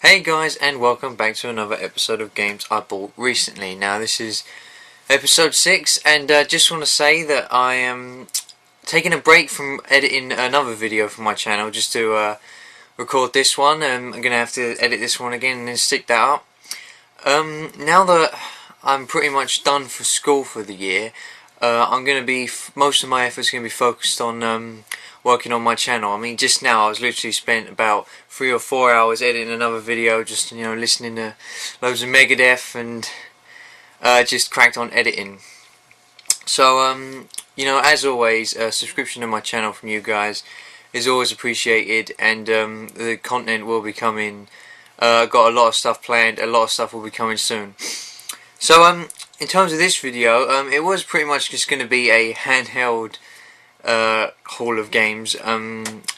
Hey guys, and welcome back to another episode of games I bought recently. Now this is episode 6, and just want to say that I am taking a break from editing another video for my channel just to record this one. I'm going to have to edit this one again and then stick that up. Now that I'm pretty much done for school for the year, I'm going to be, most of my efforts going to be focused on working on my channel. I mean, just now I was literally spent about 3 or 4 hours editing another video, just listening to loads of Megadeth and just cracked on editing. So as always, a subscription to my channel from you guys is always appreciated, and the content will be coming. Got a lot of stuff planned. A lot of stuff will be coming soon. So in terms of this video, it was pretty much just going to be a handheld haul of games.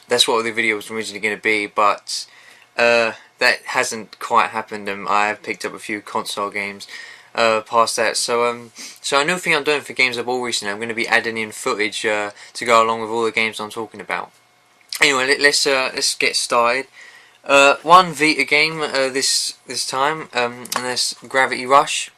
That's what the video was originally going to be, but that hasn't quite happened. I have picked up a few console games past that. So a new thing I'm doing for games I bought recently, I'm going to be adding in footage to go along with all the games I'm talking about. Anyway, let's get started. One Vita game this time, and that's Gravity Rush.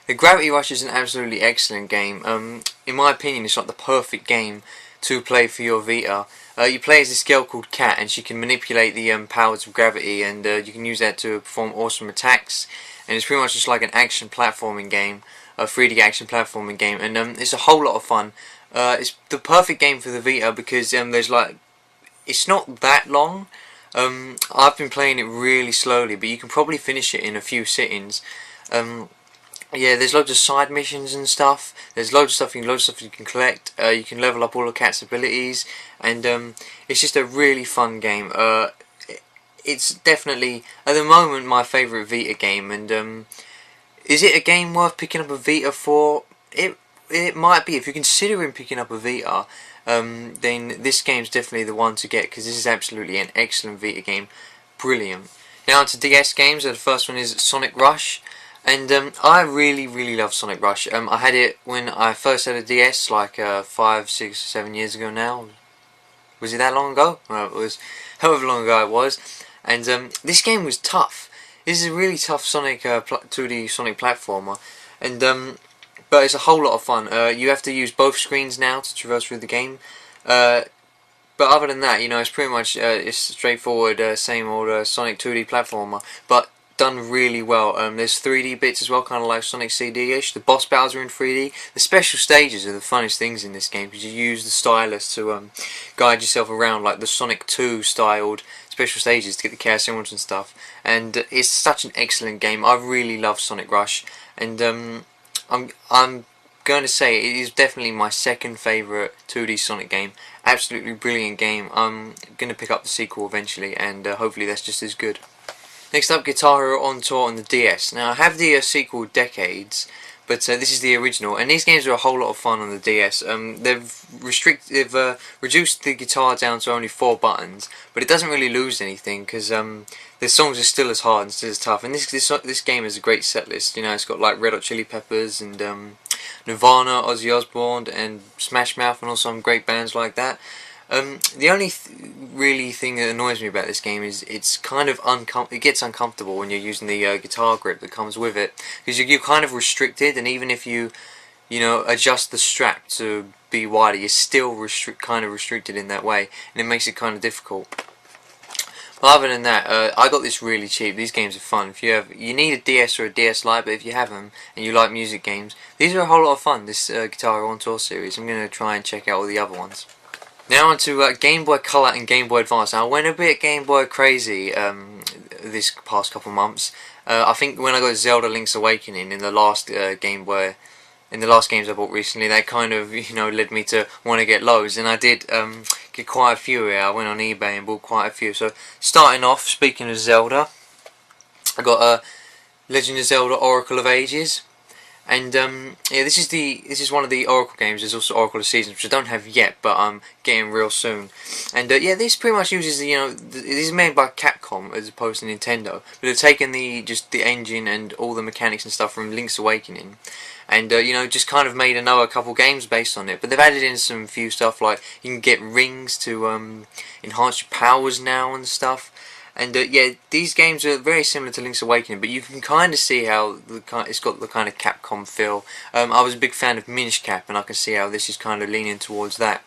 The Gravity Rush is an absolutely excellent game. In my opinion, it's like the perfect game to play for your Vita. You play as this girl called Kat, and she can manipulate the powers of gravity, and you can use that to perform awesome attacks. And it's pretty much just like an action platforming game, a 3D action platforming game, and it's a whole lot of fun. It's the perfect game for the Vita because it's not that long. I've been playing it really slowly, but you can probably finish it in a few sittings. Yeah, there's loads of side missions and stuff. There's loads of stuff you can collect. You can level up all of Kat's abilities, and it's just a really fun game. It's definitely, at the moment, my favourite Vita game. And is it a game worth picking up a Vita for? It might be. If you're considering picking up a Vita, then this game's definitely the one to get, because this is absolutely an excellent Vita game. Brilliant. Now to DS games. The first one is Sonic Rush. And I really love Sonic Rush. I had it when I first had a DS, like 5, 6, 7 years ago now. Was it that long ago? Well, it was however long ago it was. And this game was tough. This is a really tough Sonic 2D Sonic platformer. And but it's a whole lot of fun. You have to use both screens now to traverse through the game. But other than that, it's pretty much it's straightforward, same old Sonic 2D platformer. But done really well. There's 3D bits as well, kind of like Sonic CD-ish. The boss battles are in 3D. The special stages are the funnest things in this game, because you use the stylus to guide yourself around, like the Sonic 2 styled special stages to get the Chaos Emeralds and stuff. And it's such an excellent game. I really love Sonic Rush, and I'm going to say it is definitely my second favourite 2D Sonic game. Absolutely brilliant game. I'm going to pick up the sequel eventually, and hopefully that's just as good. Next up, Guitar Hero On Tour on the DS. Now, I have the sequel Decades, but this is the original, and these games are a whole lot of fun on the DS. They've reduced the guitar down to only 4 buttons, but it doesn't really lose anything, because the songs are still as hard and still as tough. And this game is a great set list. It's got like Red Hot Chili Peppers and Nirvana, Ozzy Osbourne, and Smash Mouth, and all some great bands like that. The only really thing that annoys me about this game is it's kind of it gets uncomfortable when you're using the guitar grip that comes with it, because you're kind of restricted, and even if you adjust the strap to be wider, you're still kind of restricted in that way, and it makes it kind of difficult. But other than that, I got this really cheap. These games are fun. If you need a DS or a DS Lite, but if you have them and you like music games, these are a whole lot of fun. This Guitar Hero On Tour series. I'm going to try and check out all the other ones. Now on to Game Boy Color and Game Boy Advance. Now, I went a bit Game Boy crazy this past couple months. I think when I got Zelda Link's Awakening in the last Game Boy, in the last games I bought recently, that kind of led me to want to get loads, and I did get quite a few here. I went on eBay and bought quite a few. So starting off, speaking of Zelda, I got Legend of Zelda Oracle of Ages. And yeah, this is one of the Oracle games. There's also Oracle of Seasons, which I don't have yet, but I'm getting real soon. And yeah, this pretty much uses this is made by Capcom as opposed to Nintendo, but they've taken just the engine and all the mechanics and stuff from Link's Awakening, and just kind of made another couple games based on it. But they've added in some few stuff, like you can get rings to enhance your powers now and stuff. And yeah, these games are very similar to Link's Awakening, but you can kind of see how it's got the kind of Capcom feel. I was a big fan of Minish Cap, and I can see how this is kind of leaning towards that.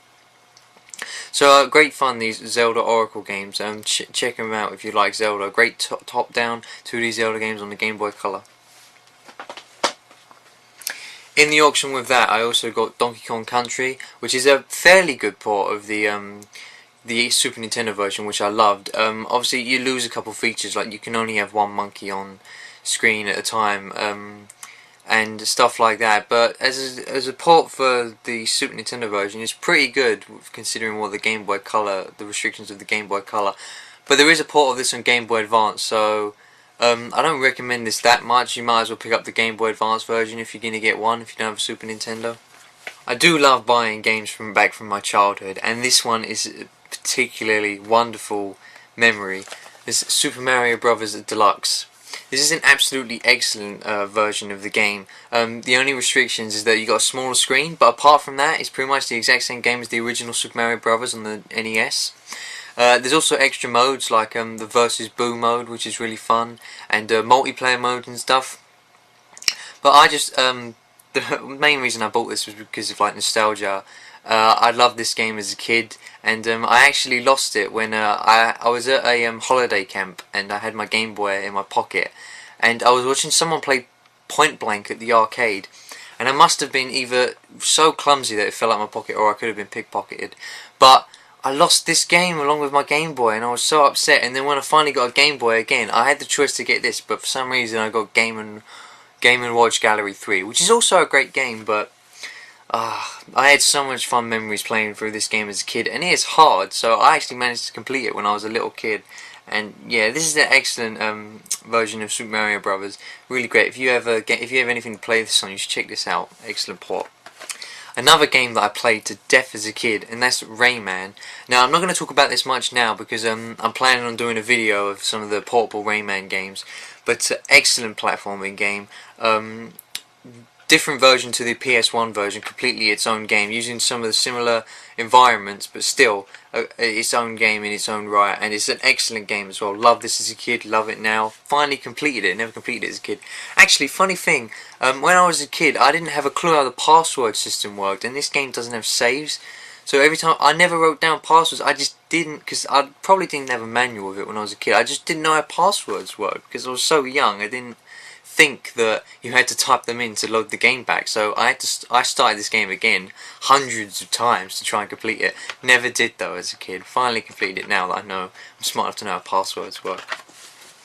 So great fun, these Zelda Oracle games. Check them out if you like Zelda. Great top-down 2D Zelda games on the Game Boy Color. In the auction with that, I also got Donkey Kong Country, which is a fairly good port of the Super Nintendo version, which I loved. Obviously, you lose a couple features, like you can only have one monkey on screen at a time, and stuff like that. But as a port for the Super Nintendo version, it's pretty good considering what the Game Boy Color, the restrictions of the Game Boy Color. But there is a port of this on Game Boy Advance, so I don't recommend this that much. You might as well pick up the Game Boy Advance version if you're going to get one, if you don't have a Super Nintendo. I do love buying games back from my childhood, and this one is a particularly wonderful memory. This Super Mario Bros. Deluxe. This is an absolutely excellent version of the game. The only restrictions is that you got a smaller screen, but apart from that, it's pretty much the exact same game as the original Super Mario Bros. On the NES. There's also extra modes like the Versus Boo mode, which is really fun, and multiplayer mode and stuff. But I just the main reason I bought this was because of like nostalgia. I loved this game as a kid, and I actually lost it when I was at a holiday camp, and I had my Game Boy in my pocket, and I was watching someone play Point Blank at the arcade, and I must have been either so clumsy that it fell out of my pocket, or I could have been pickpocketed. But I lost this game along with my Game Boy, and I was so upset. And then when I finally got a Game Boy again, I had the choice to get this, but for some reason I got Game & Watch Gallery 3, which is also a great game, but I had so much fun memories playing through this game as a kid, and it is hard, so I actually managed to complete it when I was a little kid. And yeah, this is an excellent version of Super Mario Bros. Really great. If you have anything to play this on, you should check this out. Excellent port. Another game that I played to death as a kid, and that's Rayman. Now, I'm not going to talk about this much now because I'm planning on doing a video of some of the portable Rayman games. But it's an excellent platforming game. Different version to the PS1 version, completely its own game, using some of the similar environments, but still its own game in its own right, and it's an excellent game as well. Love this as a kid, love it now. Finally completed it, never completed it as a kid. Actually, funny thing, when I was a kid, I didn't have a clue how the password system worked, and this game doesn't have saves. So every time, I never wrote down passwords, I just didn't, because I probably didn't have a manual of it when I was a kid. I just didn't know how passwords worked, because I was so young, I didn't think that you had to type them in to load the game back. So I started this game again hundreds of times to try and complete it. Never did though as a kid. Finally completed it now that I know I'm smart enough to know how passwords work.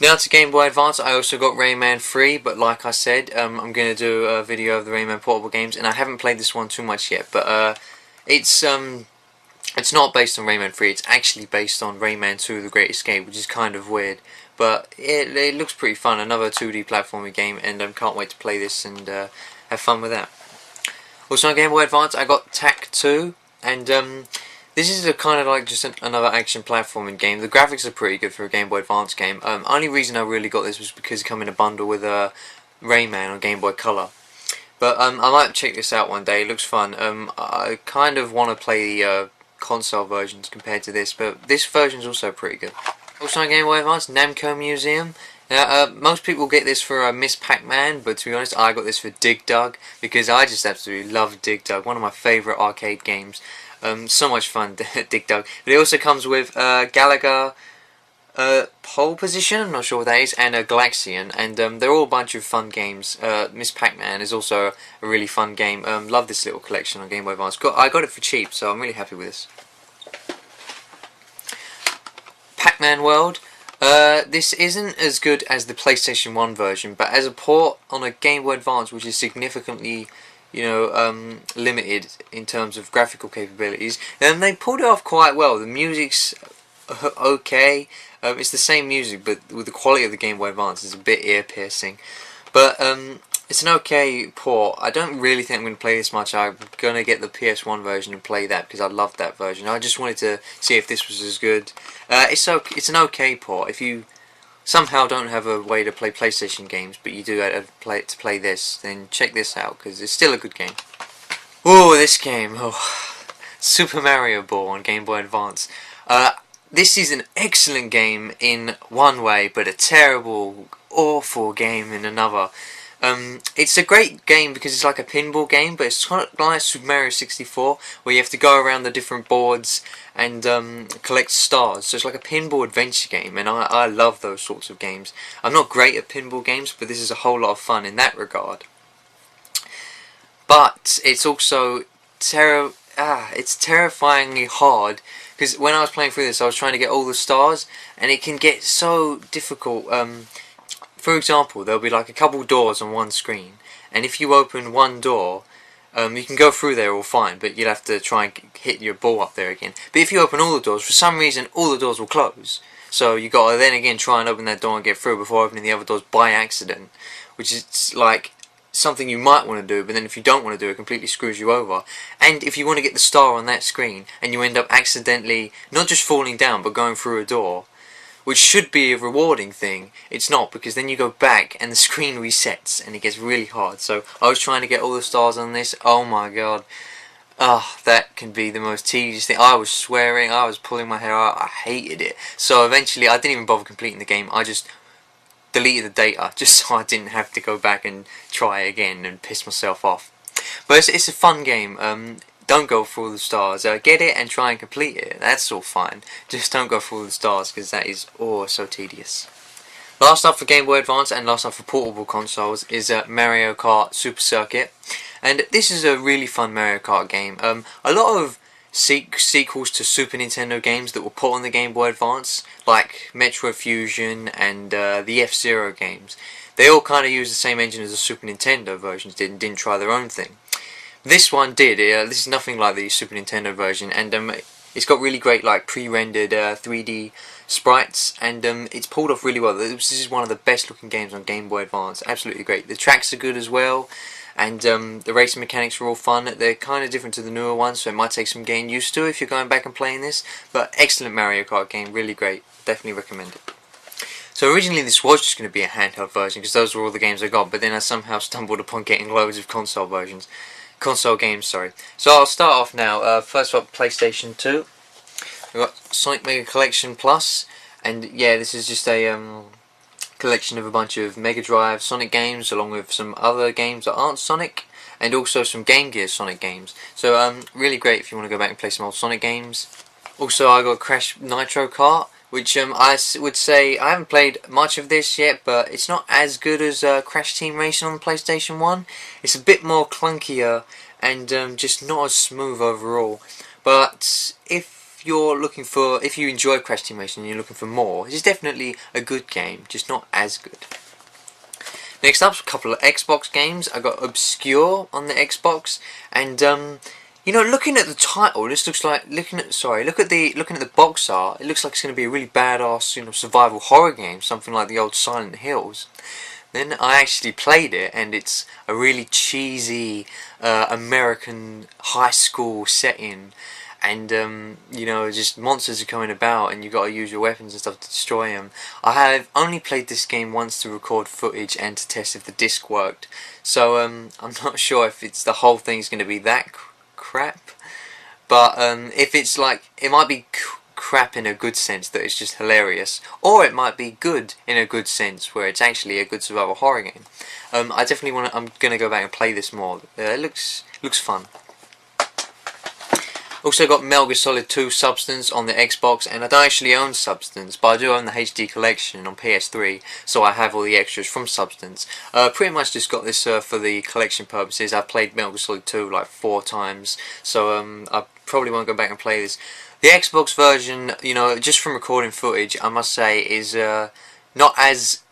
Now to Game Boy Advance, I also got Rayman 3, but like I said, I'm going to do a video of the Rayman portable games, and I haven't played this one too much yet, but it's not based on Rayman 3, it's actually based on Rayman 2 The Great Escape, which is kind of weird. But it looks pretty fun, another 2D platforming game, and can't wait to play this and have fun with that. Also on Game Boy Advance I got Tak 2, and this is a kind of like just another action platforming game. The graphics are pretty good for a Game Boy Advance game. Only reason I really got this was because it came in a bundle with Rayman on Game Boy Color. But I might check this out one day, it looks fun. I kind of want to play the console versions compared to this, but this version is also pretty good. Also on Game Boy Advance, Namco Museum. Now, most people get this for Miss Pac-Man, but to be honest, I got this for Dig Dug, because I just absolutely love Dig Dug, one of my favourite arcade games. So much fun, Dig Dug. But it also comes with Galaga Pole Position, I'm not sure what that is, and Galaxian, and they're all a bunch of fun games. Miss Pac-Man is also a really fun game. Love this little collection on Game Boy Advance. I got it for cheap, so I'm really happy with this. PacMan World. This isn't as good as the PlayStation 1 version, but as a port on a Game Boy Advance, which is significantly, limited in terms of graphical capabilities, then they pulled it off quite well. The music's okay. It's the same music, but with the quality of the Game Boy Advance, it's a bit ear-piercing. But it's an okay port. I don't really think I'm going to play this much. I'm going to get the PS1 version and play that because I loved that version. I just wanted to see if this was as good. It's an okay port. If you somehow don't have a way to play PlayStation games, but you do have to play this, then check this out because it's still a good game. Oh, this game. Oh, Super Mario Ball on Game Boy Advance. this is an excellent game in one way, but a terrible, awful game in another. It's a great game because it's like a pinball game, but it's kind of like Super Mario 64, where you have to go around the different boards and collect stars. So it's like a pinball adventure game, and I love those sorts of games. I'm not great at pinball games, but this is a whole lot of fun in that regard. But it's also it's terrifyingly hard, because when I was playing through this, I was trying to get all the stars, and it can get so difficult. For example, there'll be like a couple doors on one screen, and if you open one door, you can go through there all fine, but you'll have to try and hit your ball up there again. But if you open all the doors, for some reason all the doors will close, so you got to then again try and open that door and get through before opening the other doors by accident, which is like something you might want to do, but then if you don't want to do it, completely screws you over. And if you want to get the star on that screen and you end up accidentally not just falling down but going through a door, which should be a rewarding thing, it's not, because then you go back and the screen resets and it gets really hard. So I was trying to get all the stars on this. Oh my god, that can be the most tedious thing. I was swearing, I was pulling my hair out, I hated it. So eventually I didn't even bother completing the game. I just deleted the data just so I didn't have to go back and try again and piss myself off. But it's a fun game. Don't go for all the stars. Get it and try and complete it. That's all fine. Just don't go for all the stars, because that is so tedious. Last up for Game Boy Advance and last up for portable consoles is Mario Kart Super Circuit. And this is a really fun Mario Kart game. A lot of sequels to Super Nintendo games that were put on the Game Boy Advance, like Metro Fusion and the F-Zero games, they all kind of use the same engine as the Super Nintendo versions did and didn't try their own thing. This one did. This is nothing like the Super Nintendo version, and it's got really great like pre-rendered 3D sprites, and it's pulled off really well. This is one of the best looking games on Game Boy Advance. Absolutely great. The tracks are good as well, and the racing mechanics are all fun. They're kind of different to the newer ones, so it might take some getting used to if you're going back and playing this, but excellent Mario Kart game, really great. Definitely recommend it. So originally this was just going to be a handheld version, because those were all the games I got, but then I somehow stumbled upon getting loads of console games, sorry. So I'll start off now. First up, PlayStation 2. We've got Sonic Mega Collection Plus, and yeah, this is just a collection of a bunch of Mega Drive Sonic games, along with some other games that aren't Sonic, and also some Game Gear Sonic games. So really great if you want to go back and play some old Sonic games. Also, I got Crash Nitro Kart, which I would say I haven't played much of this yet, but it's not as good as Crash Team Racing on the PlayStation 1. It's a bit more clunkier and just not as smooth overall. But if you enjoy Crash Team Racing and you're looking for more, it's definitely a good game, just not as good. Next up, a couple of Xbox games. I got Obscure on the Xbox, and you know, looking at the title, this looks like looking at the box art. It looks like it's going to be a really badass, you know, survival horror game, something like the old Silent Hills. Then I actually played it, and it's a really cheesy American high school setting, and you know, just monsters are coming about, and you got to use your weapons and stuff to destroy them. I have only played this game once to record footage and to test if the disc worked, so I'm not sure if the whole thing's going to be that crap, but if it's like, it might be crap in a good sense that it's just hilarious, or it might be good in a good sense where it's actually a good survival horror game. I'm gonna go back and play this more. It looks fun. Also got Metal Gear Solid 2 Substance on the Xbox, and I don't actually own Substance, but I do own the HD collection on PS3, so I have all the extras from Substance. Pretty much just got this for the collection purposes. I've played Metal Gear Solid 2 like 4 times, so I probably won't go back and play this. The Xbox version, you know, just from recording footage, I must say, is not as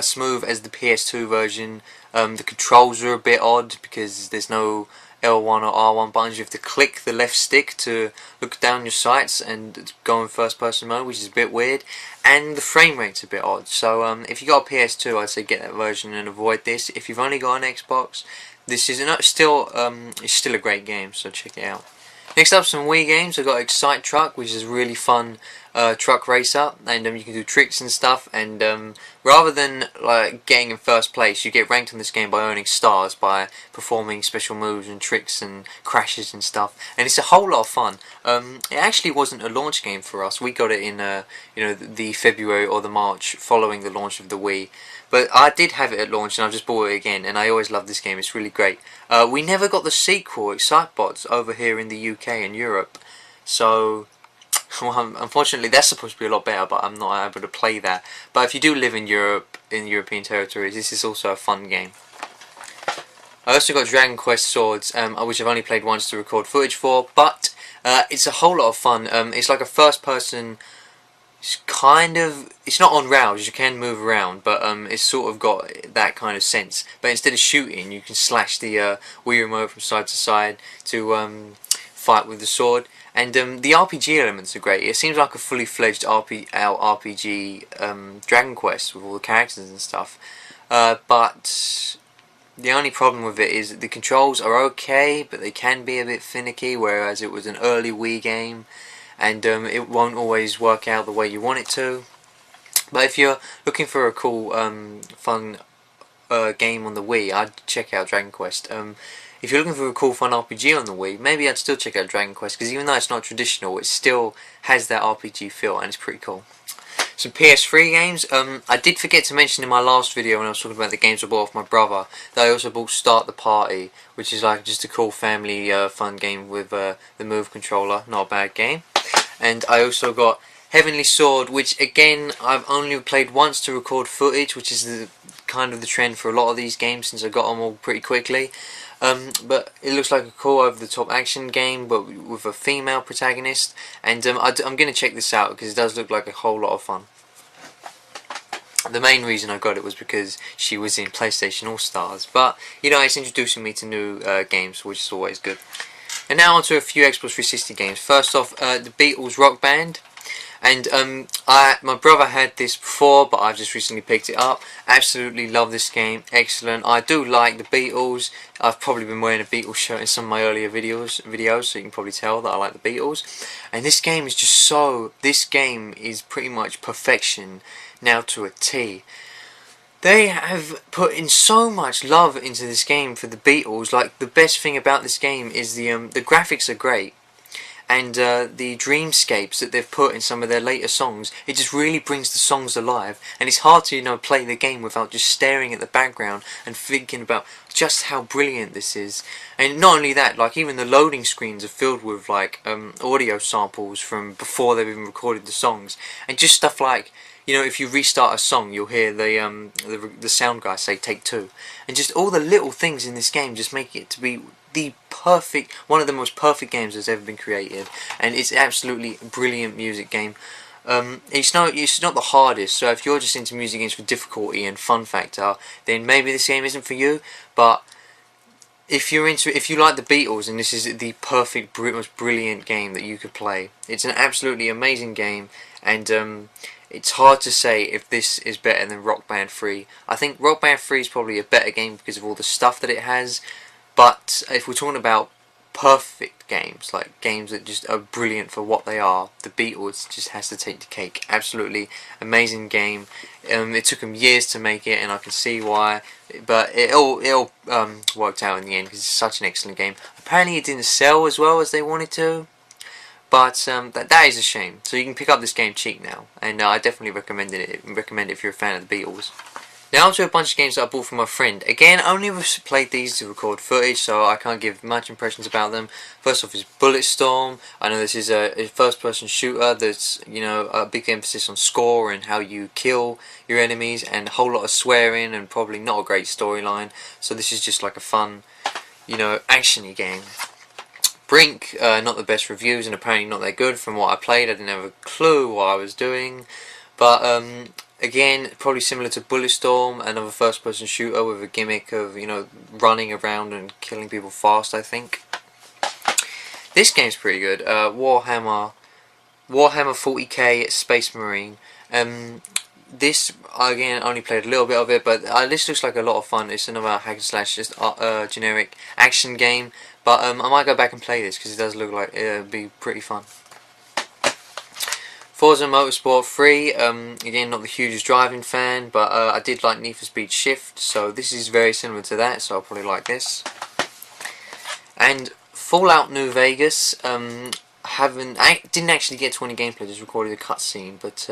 smooth as the PS2 version. The controls are a bit odd because there's no L1 or R1 buttons. You have to click the left stick to look down your sights and go in first person mode, which is a bit weird, and the frame rate's a bit odd. So if you got a PS2, I'd say get that version and avoid this. If you've only got an Xbox, this is it's still a great game, so check it out. Next up, some Wii games. I've got Excite Truck, which is a really fun truck racer, and you can do tricks and stuff, and rather than like getting in first place, you get ranked on this game by earning stars by performing special moves and tricks and crashes and stuff, and it's a whole lot of fun. It actually wasn't a launch game for us. We got it in the February or the March following the launch of the Wii. But I did have it at launch, and I've just bought it again, and I always love this game. It's really great. We never got the sequel, Excitebots, over here in the UK and Europe, so well, unfortunately that's supposed to be a lot better, but I'm not able to play that. But if you do live in Europe, in European territories, this is also a fun game. I also got Dragon Quest Swords, which I've only played once to record footage for, but it's a whole lot of fun. It's like a first-person. It's not on rails, you can move around, but it's sort of got that kind of sense. But instead of shooting, you can slash the Wii remote from side to side to fight with the sword. And the RPG elements are great. It seems like a fully fledged RPG Dragon Quest with all the characters and stuff. But the only problem with it is that the controls are okay, but they can be a bit finicky, whereas it was an early Wii game. And it won't always work out the way you want it to. But if you're looking for a cool, fun game on the Wii, I'd check out Dragon Quest. If you're looking for a cool, fun RPG on the Wii, maybe I'd still check out Dragon Quest, because even though it's not traditional, it still has that RPG feel, and it's pretty cool. Some PS3 games. I did forget to mention in my last video when I was talking about the games I bought off my brother that I also bought Start the Party, which is like just a cool family fun game with the Move controller. Not a bad game. And I also got Heavenly Sword, which again I've only played once to record footage, which is kind of the trend for a lot of these games since I got them all pretty quickly. But it looks like a cool over-the-top action game, but with a female protagonist, and I'm going to check this out because it does look like a whole lot of fun. The main reason I got it was because she was in PlayStation All-Stars, but you know, it's introducing me to new games, which is always good. And now on to a few Xbox 360 games. First off, the Beatles Rock Band. And my brother had this before, but I've just recently picked it up. Absolutely love this game. Excellent. I do like the Beatles. I've probably been wearing a Beatles shirt in some of my earlier videos, so you can probably tell that I like the Beatles. And this game is just so... This game is pretty much perfection now to a T. They have put in so much love into this game for the Beatles. Like, the best thing about this game is the graphics are great. And the dreamscapes that they've put in some of their later songs, it just really brings the songs alive. And it's hard to, play the game without just staring at the background and thinking about just how brilliant this is. And not only that, like, even the loading screens are filled with like audio samples from before they've even recorded the songs, and just stuff like, if you restart a song, you'll hear the sound guy say take two, and just all the little things in this game just make it to be one of the most perfect games that's ever been created, and it's absolutely a brilliant music game. It's not the hardest, so if you're just into music games for difficulty and fun factor, then maybe this game isn't for you. But if you like the Beatles, and this is the perfect, most brilliant game that you could play. It's an absolutely amazing game, and it's hard to say if this is better than Rock Band 3. I think Rock Band 3 is probably a better game because of all the stuff that it has. But if we're talking about perfect games, like games that just are brilliant for what they are, the Beatles just has to take the cake. Absolutely amazing game. It took them years to make it, and I can see why. But it all worked out in the end because it's such an excellent game. Apparently it didn't sell as well as they wanted to. But that is a shame. So you can pick up this game cheap now, and I definitely recommend it if you're a fan of the Beatles. Now to a bunch of games that I bought from my friend. Again, I only played these to record footage, so I can't give much impressions about them. First off is Bulletstorm. I know this is a first-person shooter that's, a big emphasis on score and how you kill your enemies, and a whole lot of swearing and probably not a great storyline. So this is just like a fun, action-y game. Brink, not the best reviews and apparently not that good from what I played. I didn't have a clue what I was doing. But again, probably similar to Bulletstorm, another first-person shooter with a gimmick of, running around and killing people fast, I think. This game's pretty good. Warhammer 40k Space Marine. This, again, only played a little bit of it, but this looks like a lot of fun. It's another hack and slash, just generic action game. But I might go back and play this because it does look like it'll be pretty fun. Forza Motorsport 3, again not the hugest driving fan, but I did like Need for Speed Shift, so this is very similar to that, so I'll probably like this. And Fallout New Vegas, I didn't actually get to any gameplay, just recorded a cutscene, but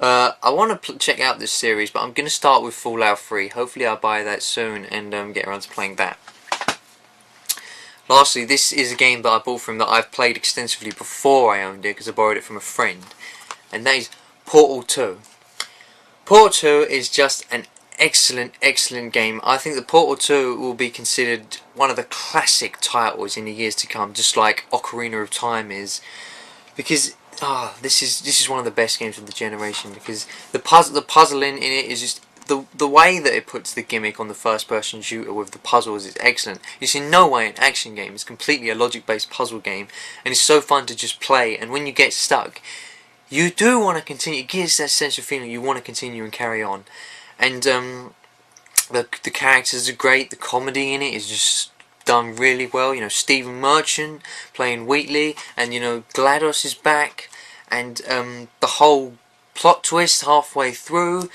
I want to check out this series, but I'm going to start with Fallout 3. Hopefully I'll buy that soon and get around to playing that. Lastly, this is a game that I bought from that I've played extensively before I owned it, because I borrowed it from a friend, and that is Portal 2. Portal 2 is just an excellent game. I think that Portal 2 will be considered one of the classic titles in the years to come, just like Ocarina of Time is, because this is one of the best games of the generation, because the puzzling in it is just the way that it puts the gimmick on the first person shooter with the puzzles is excellent. It's in no way an action game, it's completely a logic based puzzle game, and it's so fun to just play, and when you get stuck you do want to continue. It gives that sense of feeling you want to continue and carry on. And the characters are great, the comedy in it is just done really well. You know, Stephen Merchant playing Wheatley, and you know, GLaDOS is back, and the whole plot twist halfway through.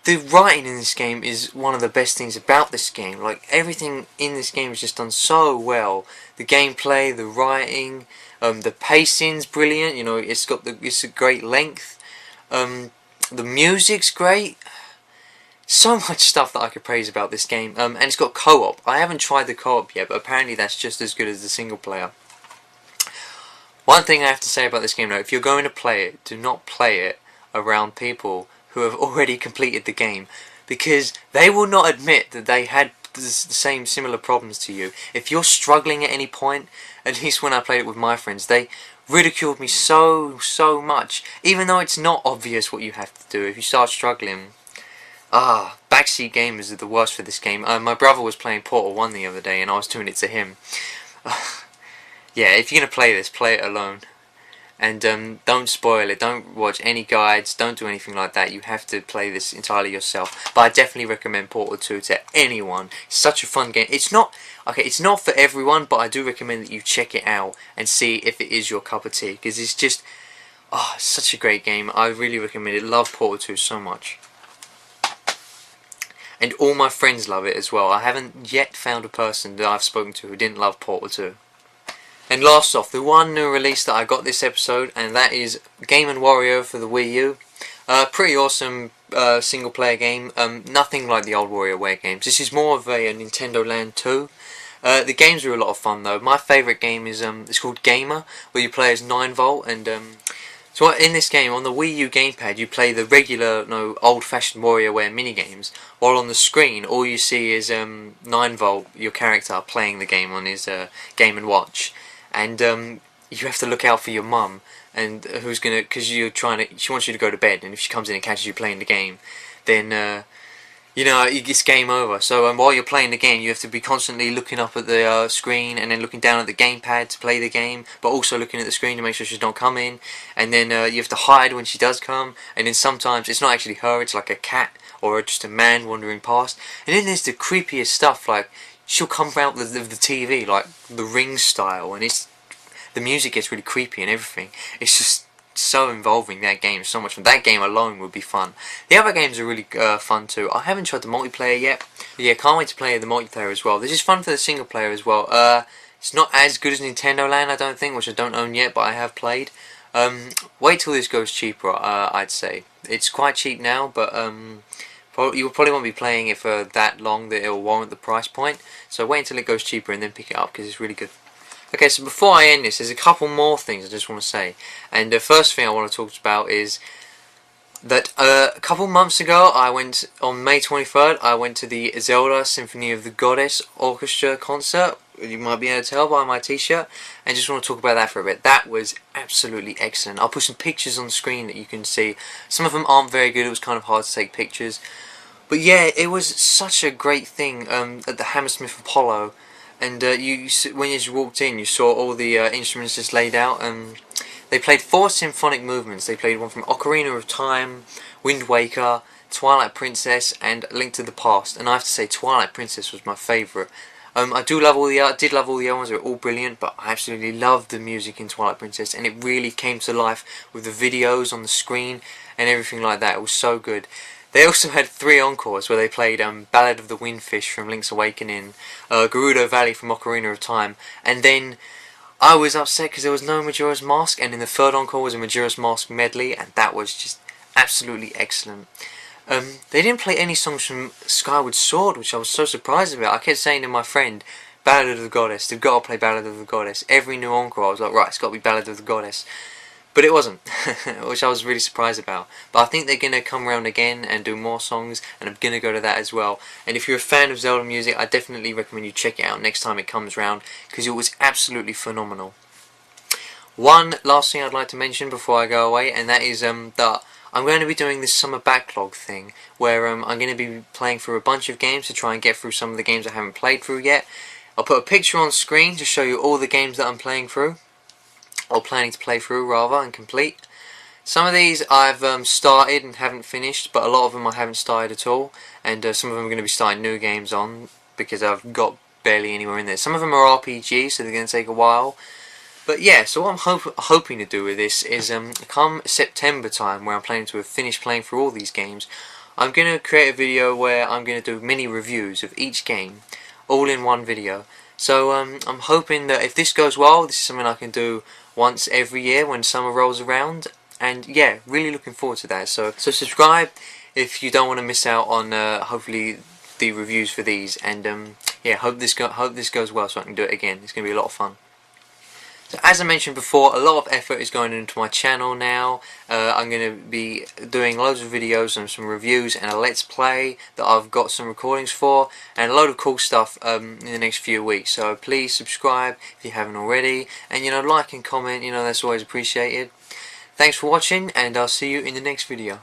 The writing in this game is one of the best things about this game. Like, everything in this game is just done so well. The gameplay, the writing, the pacing's brilliant. You know, it's a great length. The music's great. So much stuff that I could praise about this game. And it's got co-op. I haven't tried the co-op yet, but apparently that's just as good as the single player. One thing I have to say about this game though, if you're going to play it, do not play it around people who have already completed the game, because they will not admit that they had the same similar problems to you. If you're struggling at any point, at least when I played it with my friends, they ridiculed me so much, even though it's not obvious what you have to do. If you start struggling, backseat gamers are the worst for this game. My brother was playing Portal 1 the other day and I was doing it to him. Yeah, if you're going to play this, play it alone. And don't spoil it, don't watch any guides, don't do anything like that. You have to play this entirely yourself. But I definitely recommend Portal 2 to anyone. It's such a fun game. It's not for everyone, but I do recommend that you check it out and see if it is your cup of tea, because it's just such a great game. I really recommend it. Love Portal 2 so much. And all my friends love it as well. I haven't yet found a person that I've spoken to who didn't love Portal 2. And last off, the one new release that I got this episode, and that is Game & Wario for the Wii U. Pretty awesome single player game, nothing like the old WarioWare games. This is more of a Nintendo Land 2. The games are a lot of fun though. My favourite game is it's called Gamer, where you play as 9volt, and so in this game, on the Wii U gamepad, you play the regular, old-fashioned WarioWare minigames, while on the screen, all you see is 9volt, your character, playing the game on his Game & Watch. And you have to look out for your mum, and because she wants you to go to bed, and if she comes in and catches you playing the game, then it's game over. So while you're playing the game, you have to be constantly looking up at the screen, and then looking down at the gamepad to play the game, but also looking at the screen to make sure she's not coming. And then you have to hide when she does come, and then sometimes it's not actually her, it's like a cat or just a man wandering past. And then there's the creepiest stuff, like she'll come out of the TV like the Ring style, and the music gets really creepy and everything. It's just so involving, that game, so much fun. That game alone would be fun. The other games are really fun too. I haven't tried the multiplayer yet, but yeah, can't wait to play the multiplayer as well. This is fun for the single player as well. It's not as good as Nintendo Land, I don't think, which I don't own yet, but I have played. Wait till this goes cheaper, I'd say. It's quite cheap now, but you probably won't be playing it for that long that it will warrant the price point. So wait until it goes cheaper and then pick it up, because it's really good. Okay, so before I end this, there's a couple more things I just want to say. And the first thing I want to talk about is that a couple months ago, on May 23rd, I went to the Zelda Symphony of the Goddess Orchestra concert. You might be able to tell by my t-shirt. And just want to talk about that for a bit. That was absolutely excellent. I'll put some pictures on the screen that you can see. Some of them aren't very good. It was kind of hard to take pictures. But yeah, it was such a great thing at the Hammersmith Apollo. And when you walked in, you saw all the instruments just laid out. They played 4 symphonic movements. They played one from Ocarina of Time, Wind Waker, Twilight Princess, and Link to the Past. And I have to say, Twilight Princess was my favourite. I did love all the other ones. They were all brilliant, but I absolutely loved the music in Twilight Princess, and it really came to life with the videos on the screen and everything like that. It was so good. They also had 3 encores where they played Ballad of the Windfish from Link's Awakening, Gerudo Valley from Ocarina of Time, and then I was upset because there was no Majora's Mask, and in the 3rd encore was a Majora's Mask medley, and that was just absolutely excellent. They didn't play any songs from Skyward Sword, which I was so surprised about. I kept saying to my friend, Ballad of the Goddess, they've got to play Ballad of the Goddess. Every new encore I was like, right, it's got to be Ballad of the Goddess. But it wasn't, which I was really surprised about. But I think they're going to come around again and do more songs, and I'm going to go to that as well. And if you're a fan of Zelda music, I definitely recommend you check it out next time it comes around, because it was absolutely phenomenal. One last thing I'd like to mention before I go away, and that is that I'm going to be doing this summer backlog thing, where I'm going to be playing through a bunch of games to try and get through some of the games I haven't played through yet. I'll put a picture on screen to show you all the games that I'm playing through, or planning to play through rather, and complete. Some of these I've started and haven't finished, but a lot of them I haven't started at all, and some of them are going to be starting new games on, because I've got barely anywhere in there. Some of them are RPGs, so they're going to take a while. But yeah, so what I'm hoping to do with this is, come September time, where I'm planning to have finished playing through all these games, I'm going to create a video where I'm going to do mini reviews of each game, all in one video. So I'm hoping that if this goes well, this is something I can do once every year when summer rolls around, and yeah, really looking forward to that. So subscribe if you don't want to miss out on hopefully the reviews for these, and yeah, hope this goes well so I can do it again. It's going to be a lot of fun. So as I mentioned before, a lot of effort is going into my channel now. I'm going to be doing loads of videos and some reviews and a let's play that I've got some recordings for, and a load of cool stuff in the next few weeks. So please subscribe if you haven't already, and like and comment, that's always appreciated. Thanks for watching, and I'll see you in the next video.